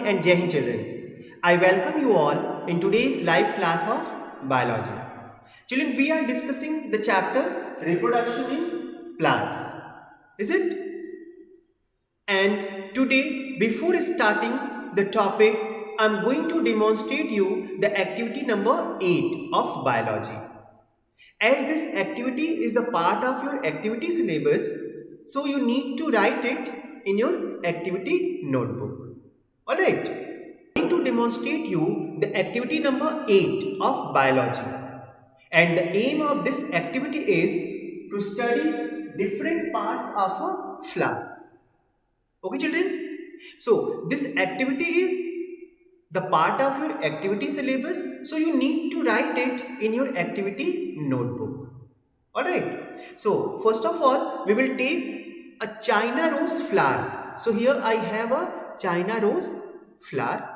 and Jai Hind children. I welcome you all in today's live class of biology. Children, we are discussing the chapter reproduction in plants. Is it? And today, before starting the topic, I am going to demonstrate you the activity number 8 of biology. As this activity is the part of your activity syllabus, so you need to write it in your activity notebook. Alright, I am going to demonstrate you the activity number 8 of biology. And the aim of this activity is to study different parts of a flower. Okay children? So this activity is the part of your activity syllabus, so you need to write it in your activity notebook. Alright, so first of all we will take a China rose flower. So here I have a China rose flower.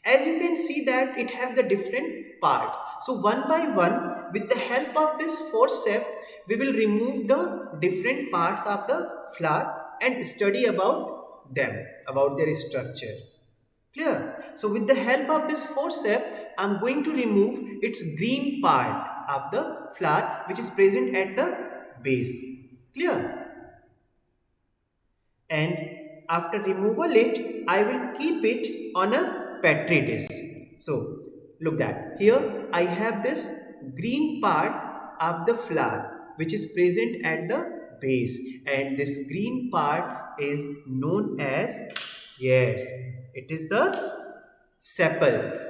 As you can see that it have the different parts. So one by one, with the help of this forceps, we will remove the different parts of the flower and study about them, about their structure. Clear? So with the help of this forceps, I am going to remove its green part of the flower which is present at the base. Clear? And after removal it, I will keep it on a petri dish. So look that here I have this green part of the flower which is present at the base, and this green part is known as, yes, it is the sepals.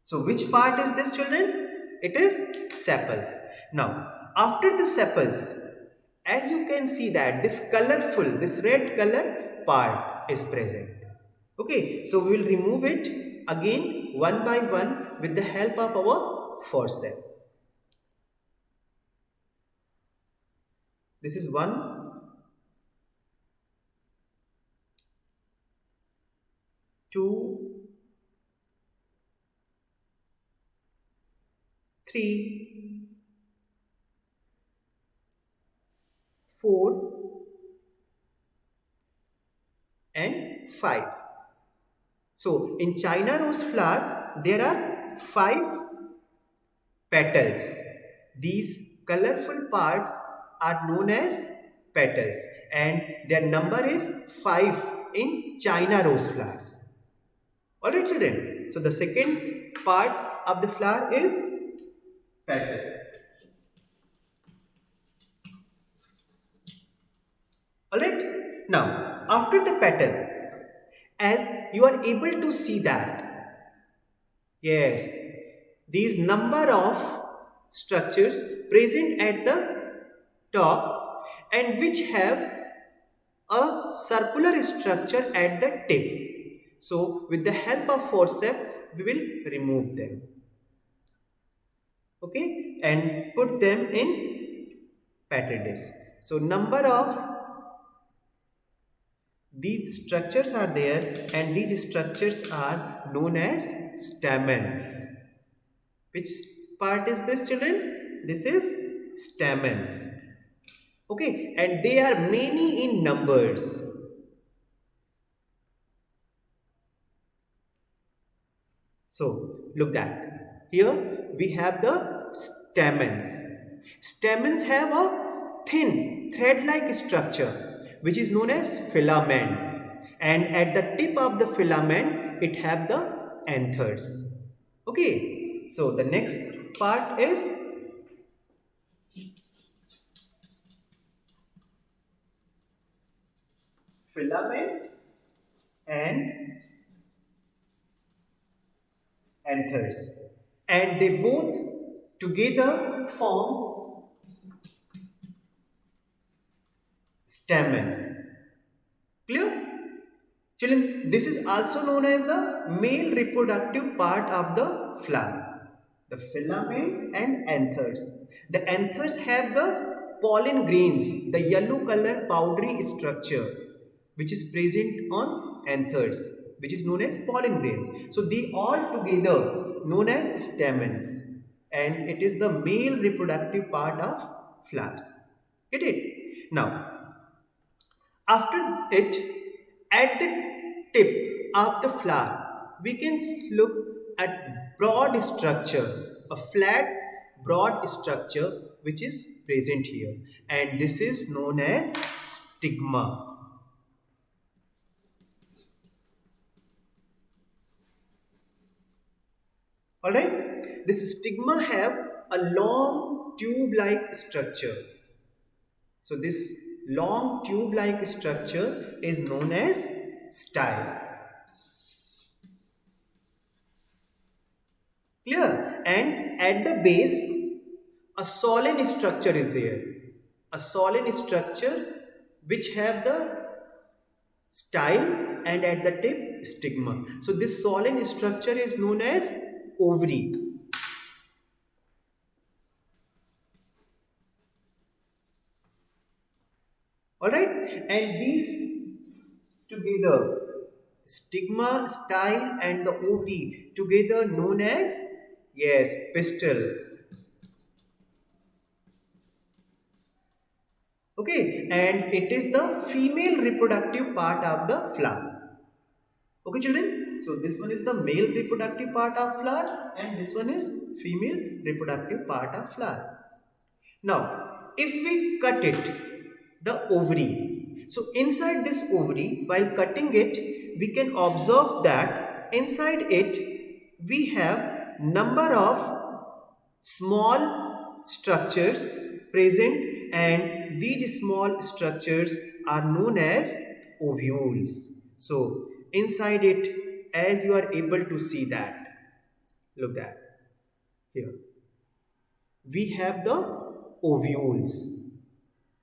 So which part is this children? It is sepals. Now after the sepals, as you can see that this colorful, this red color part is present. Okay, so we will remove it again one by one with the help of our forceps. This is 1, 2, 3, 4 and 5. So in China rose flower there are 5 petals. These colorful parts are known as petals, and their number is 5 in China rose flowers. Alright children, so the second part of the flower is petal. Alright, now after the petals, as you are able to see that, yes, these number of structures present at the top and which have a circular structure at the tip. So with the help of forceps we will remove them. Okay, and put them in petri dish. So number of these structures are there, and these structures are known as stamens. Which part is this children? This is stamens. Okay, and they are many in numbers. So look that here we have the stamens. Stamens have a thin thread-like structure which is known as filament, and at the tip of the filament it have the anthers. Okay, so the next part is filament and anthers, and they both together forms stamen. Clear? Children, this is also known as the male reproductive part of the flower. The filament and anthers. The anthers have the pollen grains, the yellow color powdery structure which is present on anthers, which is known as pollen grains. So they all together known as stamens, and it is the male reproductive part of flowers. Get it? Now After it, at the tip of the flower, we can look at broad structure, a flat broad structure which is present here, and this is known as stigma. Alright, this stigma have a long tube-like structure. So this long tube-like structure is known as style. Clear? And at the base, a solen structure is there. A solen structure which have the style and at the tip stigma. So this solen structure is known as ovary. Alright? And these together, stigma, style and the ovary together known as, yes, pistil. Okay, and it is the female reproductive part of the flower. Okay, children. So this one is the male reproductive part of flower, and this one is female reproductive part of flower. Now, if we cut it, the ovary. So inside this ovary, while cutting it, we can observe that inside it we have number of small structures present, and these small structures are known as ovules. So inside it, as you are able to see that, look at here, we have the ovules.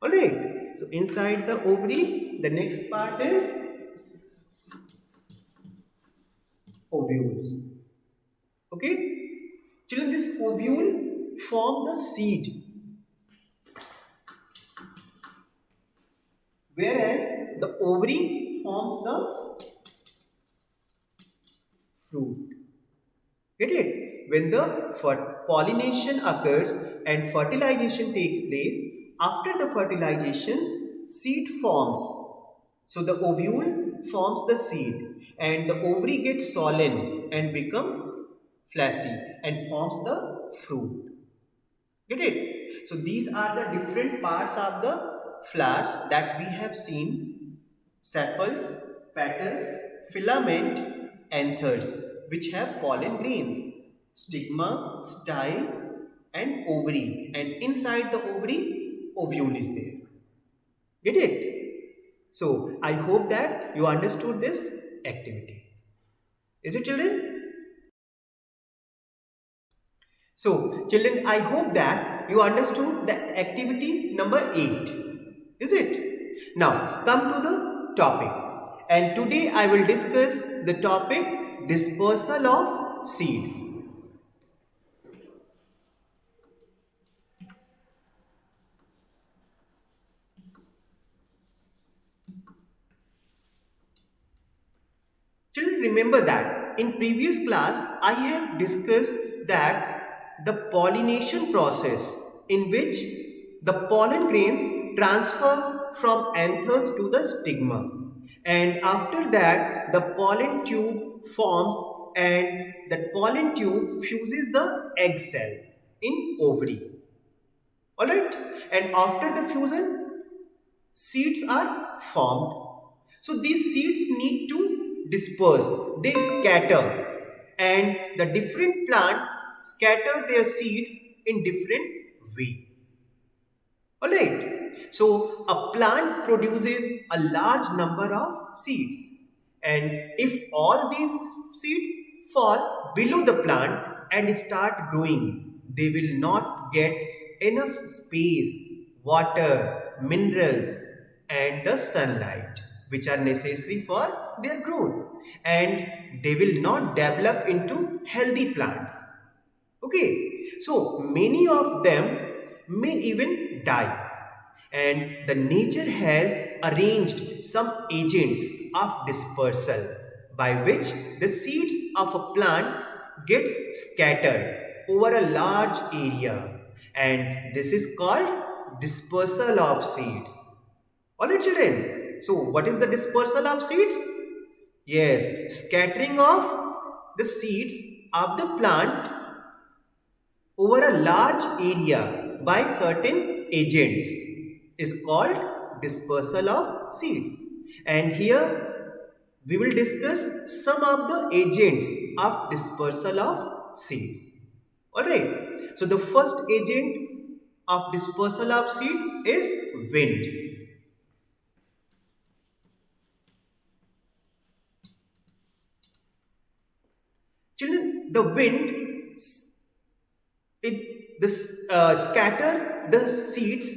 Alright, so inside the ovary, the next part is ovules. Okay, children, this ovule form the seed, whereas the ovary forms the fruit. Get it? When the pollination occurs and fertilization takes place, after the fertilization, seed forms. So the ovule forms the seed and the ovary gets swollen and becomes fleshy and forms the fruit. Get it? So these are the different parts of the flowers that we have seen: sepals, petals, filament, anthers, which have pollen grains, stigma, style, and ovary. And inside the ovary, ovule is there. Get it? So I hope that you understood this activity. Is it, children? So children, I hope that you understood the activity number 8. Is it? Now come to the topic. And today I will discuss the topic dispersal of seeds. Children, remember that in previous class I have discussed that the pollination process, in which the pollen grains transfer from anthers to the stigma, and after that the pollen tube forms, and that pollen tube fuses the egg cell in ovary. Alright, and after the fusion, seeds are formed. So these seeds need to disperse, they scatter, and the different plant scatter their seeds in different way. Alright, so a plant produces a large number of seeds, and if all these seeds fall below the plant and start growing, they will not get enough space, water, minerals, and the sunlight which are necessary for their growth, and they will not develop into healthy plants. Okay, so many of them may even die, and the nature has arranged some agents of dispersal by which the seeds of a plant gets scattered over a large area, and this is called dispersal of seeds. Alright, children, So what is the dispersal of seeds? Yes, scattering of the seeds of the plant over a large area by certain agents is called dispersal of seeds. And here we will discuss some of the agents of dispersal of seeds. Alright, so the first agent of dispersal of seed is wind. Children, the wind scatter the seeds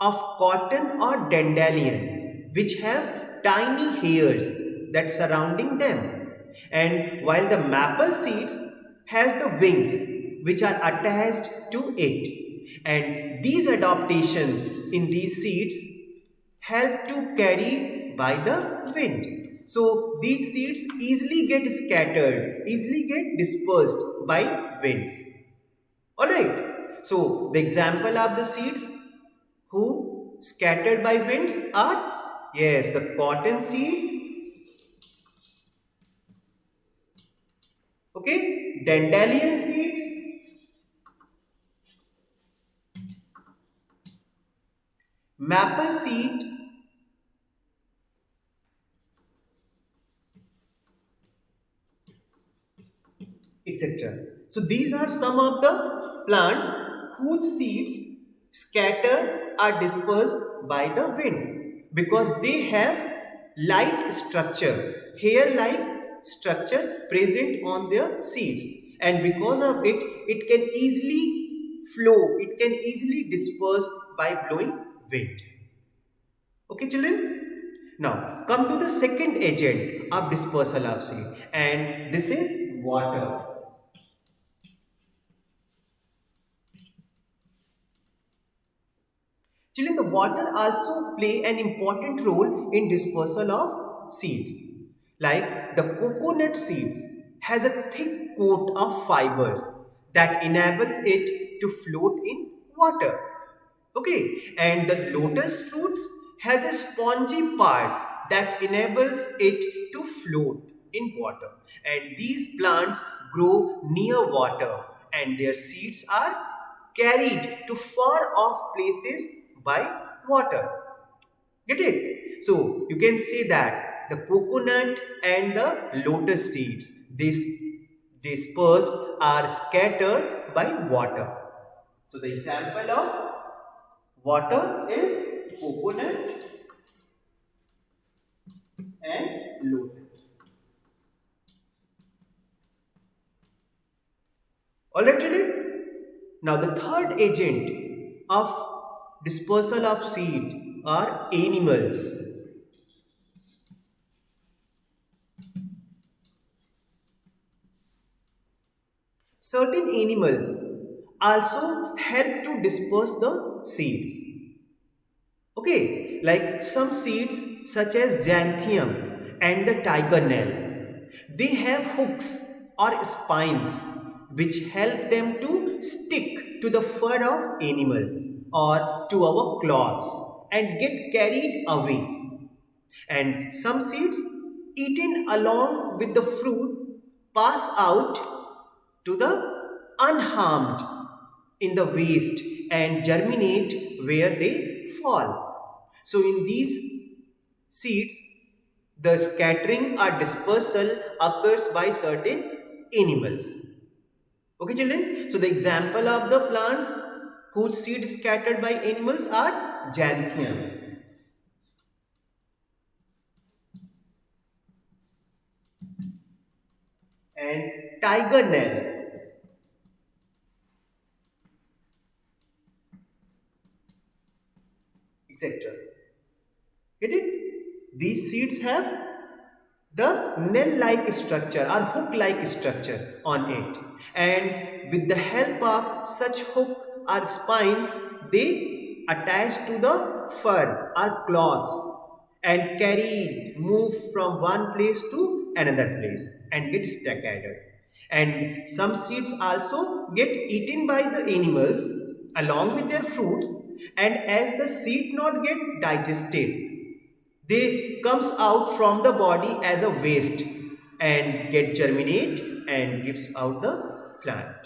of cotton or dandelion which have tiny hairs that surrounding them, and while the maple seeds has the wings which are attached to it, and these adaptations in these seeds help to carry by the wind. So these seeds easily get scattered, easily get dispersed by winds. Alright. So the example of the seeds who scattered by winds are, yes, the cotton seeds, okay, dandelion seeds, maple seed, etc. So these are some of the plants whose seeds scatter are dispersed by the winds because they have light structure, hair-like structure present on their seeds, and because of it, it can easily flow, it can easily disperse by blowing wind. Okay, children? Now, come to the second agent of dispersal of seed, and this is water. Children, the water also play an important role in dispersal of seeds. Like the coconut seeds has a thick coat of fibers that enables it to float in water. Okay, and the lotus fruits has a spongy part that enables it to float in water. And these plants grow near water and their seeds are carried to far off places by water. Get it? So you can say that the coconut and the lotus seeds, this dispersed are scattered by water. So the example of water is coconut and lotus. Alright, children? Now the third agent of dispersal of seed are animals. Certain animals also help to disperse the seeds. Okay, like some seeds such as xanthium and the tiger nail, they have hooks or spines which help them to stick to the fur of animals or to our cloths and get carried away. And some seeds eaten along with the fruit pass out to the unharmed in the waste and germinate where they fall. So in these seeds, the scattering or dispersal occurs by certain animals. Okay, children? So the example of the plants whose seed is scattered by animals are xanthium and tiger nail, etc. Get it? These seeds have the nail-like structure or hook-like structure on it, and with the help of such hook or spines, they attach to the fur or cloths and carried, move from one place to another place and get staggered. And some seeds also get eaten by the animals along with their fruits, and as the seed not get digested, They comes out from the body as a waste and get germinate and gives out the plant.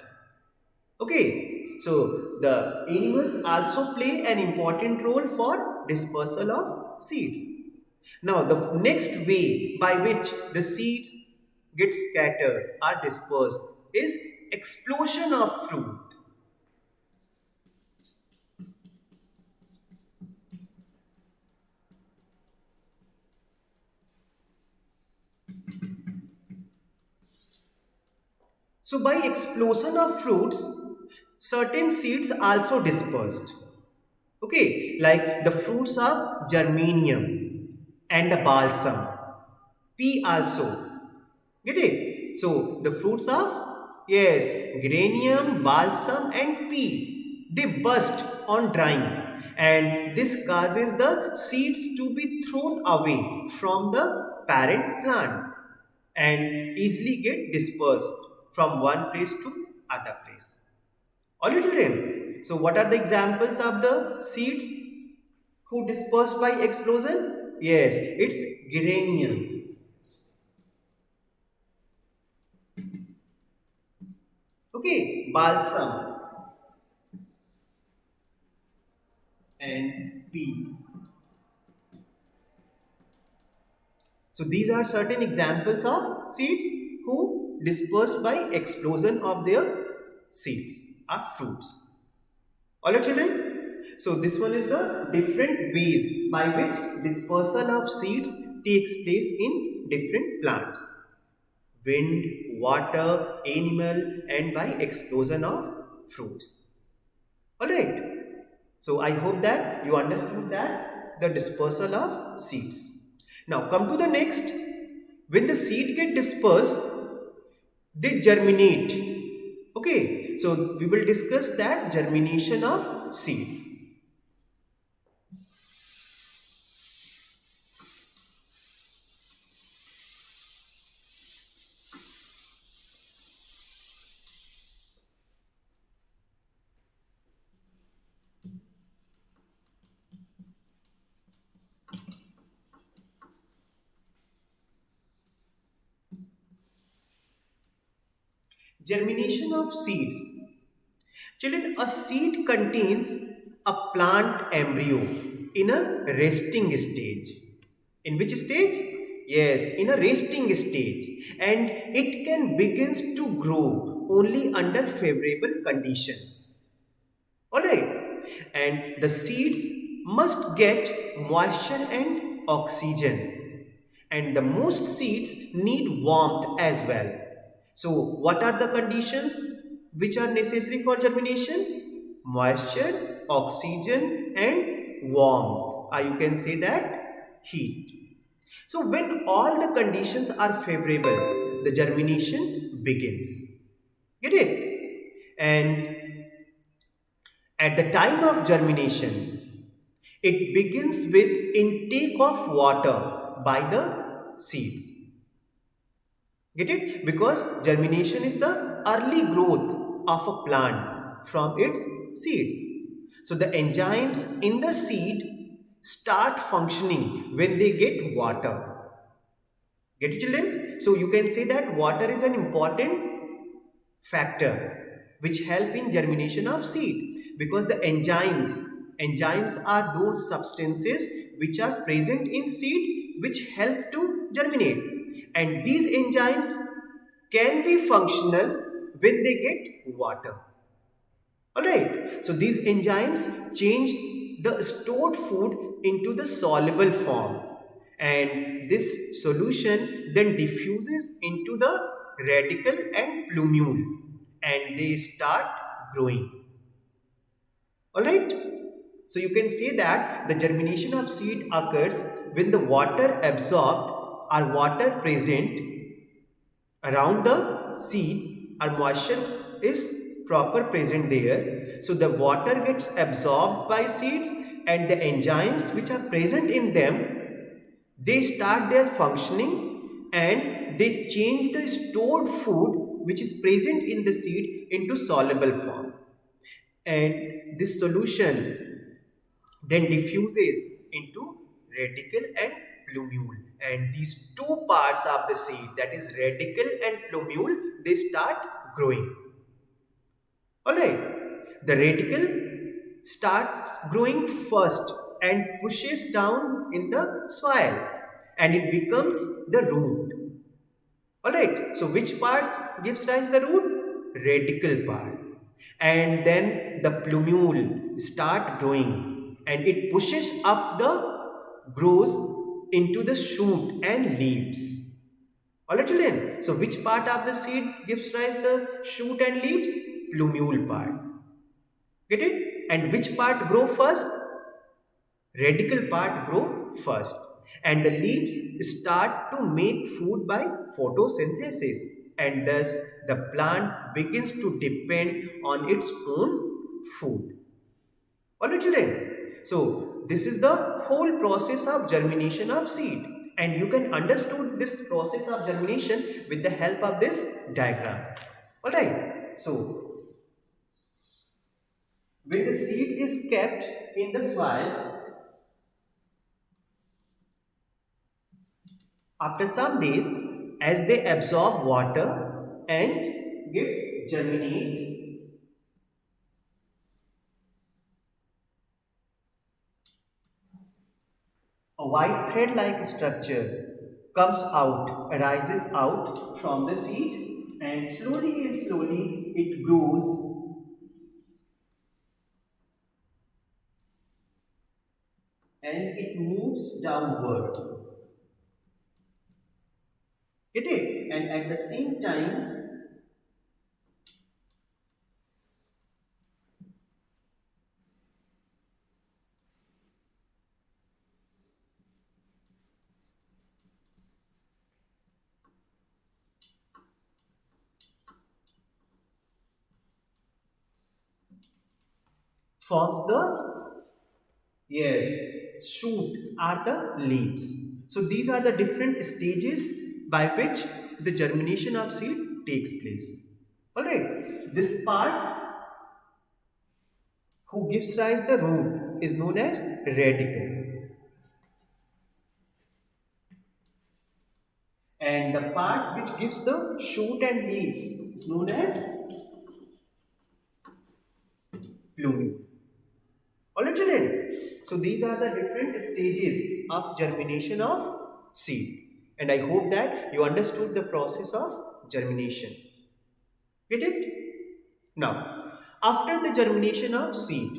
Okay, so the animals also play an important role for dispersal of seeds. Now, the next way by which the seeds get scattered or dispersed is explosion of fruit. So, by explosion of fruits, certain seeds also dispersed. Okay, like the fruits of germanium and the balsam. Pea also. Get it? So the fruits of, yes, geranium, balsam and pea, they burst on drying, and this causes the seeds to be thrown away from the parent plant and easily get dispersed from one place to other place. All right, children. So what are the examples of the seeds who dispersed by explosion? Yes, it's geranium. Okay, balsam and pea. So these are certain examples of seeds who dispersed by explosion of their seeds or fruits. Alright children? So this one is the different ways by which dispersal of seeds takes place in different plants. Wind, water, animal and by explosion of fruits. Alright. So I hope that you understood that the dispersal of seeds. Now come to the next. When the seed get dispersed, they germinate. Okay, so we will discuss that germination of seeds. Germination of seeds. Children, a seed contains a plant embryo in a resting stage. In which stage? Yes, in a resting stage. And it can begins to grow only under favorable conditions. Alright. And the seeds must get moisture and oxygen. And the most seeds need warmth as well. So, what are the conditions which are necessary for germination? Moisture, oxygen, and warmth. Or you can say that heat. So, when all the conditions are favorable, the germination begins. Get it? And at the time of germination, it begins with intake of water by the seeds. Get it? Because germination is the early growth of a plant from its seeds. So the enzymes in the seed start functioning when they get water. Get it, children? So you can say that water is an important factor which help in germination of seed, because the enzymes are those substances which are present in seed which help to germinate, and these enzymes can be functional when they get water. Alright, so these enzymes change the stored food into the soluble form, and this solution then diffuses into the radicle and plumule and they start growing. Alright, so you can say that the germination of seed occurs when the water absorbed or water present around the seed or moisture is proper present there. So the water gets absorbed by seeds and the enzymes which are present in them, they start their functioning and they change the stored food which is present in the seed into soluble form, and this solution then diffuses into radicle and plumule. And these two parts of the seed, that is radicle and plumule, they start growing. Alright, the radicle starts growing first and pushes down in the soil and it becomes the root. Alright, so which part gives rise the root? Radical part. And then the plumule start growing and it pushes up the grows into the shoot and leaves. Alright children, so which part of the seed gives rise the shoot and leaves? Plumule part. Get it? And which part grow first? Radical part grow first. And the leaves start to make food by photosynthesis. And thus the plant begins to depend on its own food. Alright children. So this is the whole process of germination of seed. And you can understand this process of germination with the help of this diagram. Alright. So when the seed is kept in the soil, after some days, as they absorb water and gets germinate, a white thread-like structure comes out, arises out from the seed, and slowly it grows and it moves downward. Get it? And at the same time, forms the, yes, shoot are the leaves. So these are the different stages by which the germination of seed takes place. Alright, this part who gives rise the root is known as radicle. And the part which gives the shoot and leaves is known as plumule. Alright children, so these are the different stages of germination of seed. And I hope that you understood the process of germination. Get it? Now, after the germination of seed,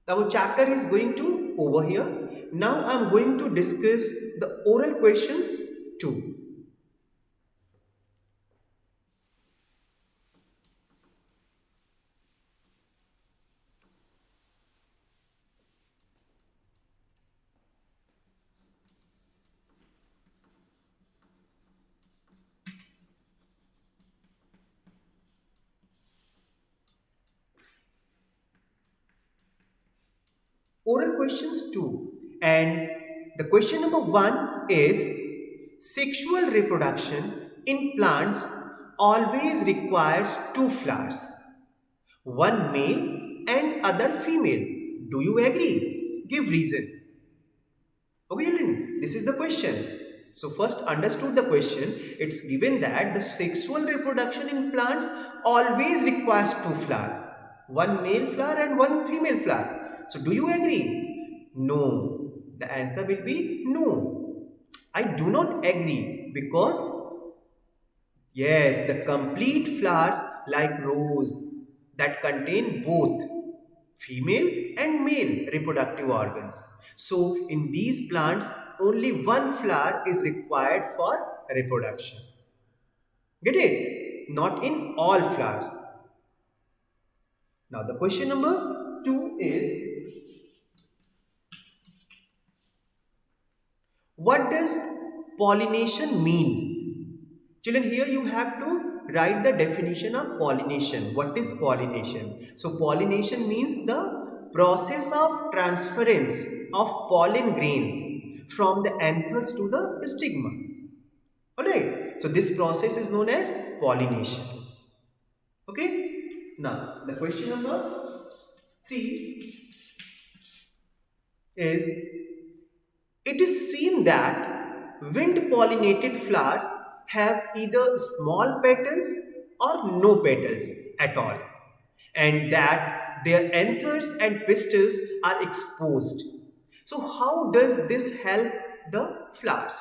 our chapter is going to over here. Now I am going to discuss the oral questions too. Oral questions too. And the question number 1 is sexual reproduction in plants always requires two flowers, one male and other female. Do you agree? Give reason. Okay, children, this is the question. So first understood the question. It's given that the sexual reproduction in plants always requires two flowers, one male flower and one female flower. So do you agree? No. The answer will be no. I do not agree because yes, the complete flowers like rose that contain both female and male reproductive organs. So in these plants, only one flower is required for reproduction. Get it? Not in all flowers. Now the question number 2 is, what does pollination mean? Children, here you have to write the definition of pollination. What is pollination? So pollination means the process of transference of pollen grains from the anthers to the stigma. Alright, so this process is known as pollination. Okay, now the question number 3 is, It is seen that wind pollinated flowers have either small petals or no petals at all, and that their anthers and pistils are exposed. So, how does this help the flowers?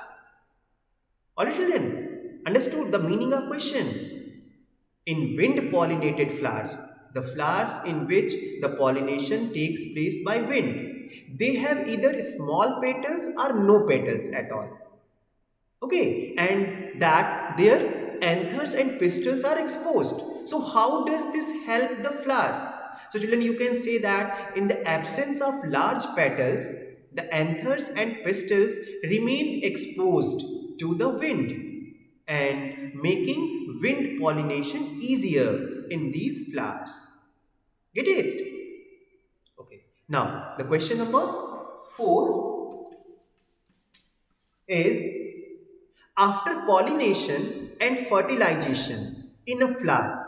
All right, children, understood the meaning of question? In wind pollinated flowers, the flowers in which the pollination takes place by wind, they have either small petals or no petals at all. Okay, and that their anthers and pistils are exposed. So, how does this help the flowers? So, children, you can say that in the absence of large petals, the anthers and pistils remain exposed to the wind and making wind pollination easier in these flowers. Get it? Okay. Now, the question number 4 is, after pollination and fertilization in a flower,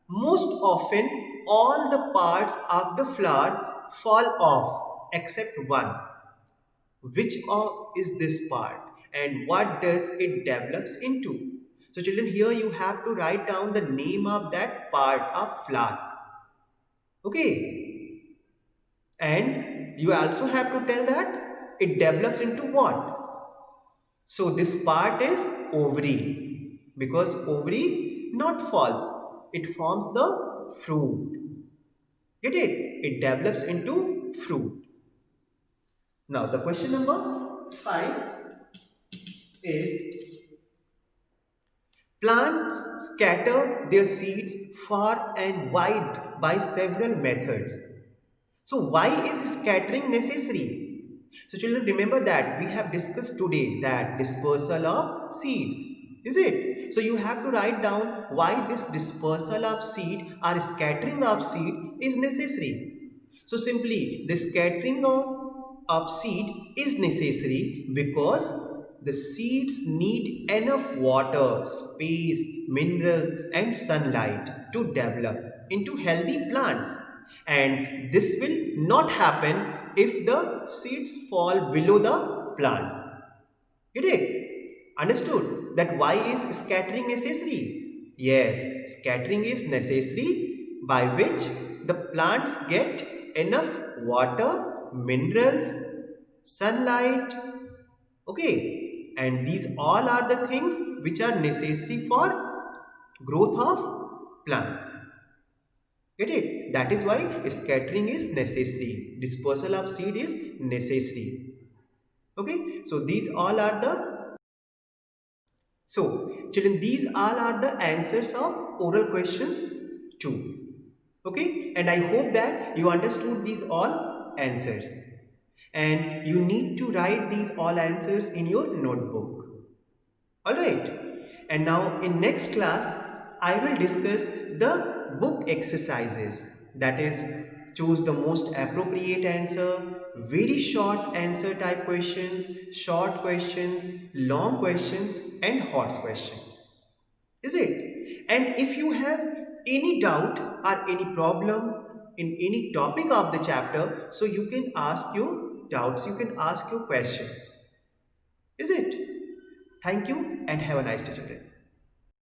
most often all the parts of the flower fall off except one. Which is this part and what does it develops into? So children, here you have to write down the name of that part of flower. Okay. And you also have to tell that it develops into what? So this part is ovary, because ovary not falls, it forms the fruit. Get it? It develops into fruit. Now the question number 5 is, plants scatter their seeds far and wide by several methods. So why is scattering necessary? So children, remember that we have discussed today that dispersal of seeds. Is it? So you have to write down why this dispersal of seed or scattering of seed is necessary. So simply the scattering of seed is necessary because the seeds need enough water, space, minerals and sunlight to develop into healthy plants. And this will not happen if the seeds fall below the plant. Get it? Understood that why is scattering necessary? Yes, scattering is necessary by which the plants get enough water, minerals, sunlight. Okay, and these all are the things which are necessary for growth of plant. Get it? That is why scattering is necessary. Dispersal of seed is necessary. Okay, so these all are the, so children, these all are the answers of oral questions 2. Okay, and I hope that you understood these all answers. And you need to write these all answers in your notebook. Alright. And now in next class, I will discuss the book exercises. That is, choose the most appropriate answer, very short answer type questions, short questions, long questions and horse questions. Is it? And if you have any doubt or any problem in any topic of the chapter, so you can ask your doubts, you can ask your questions. Is it? Thank you and have a nice day, children.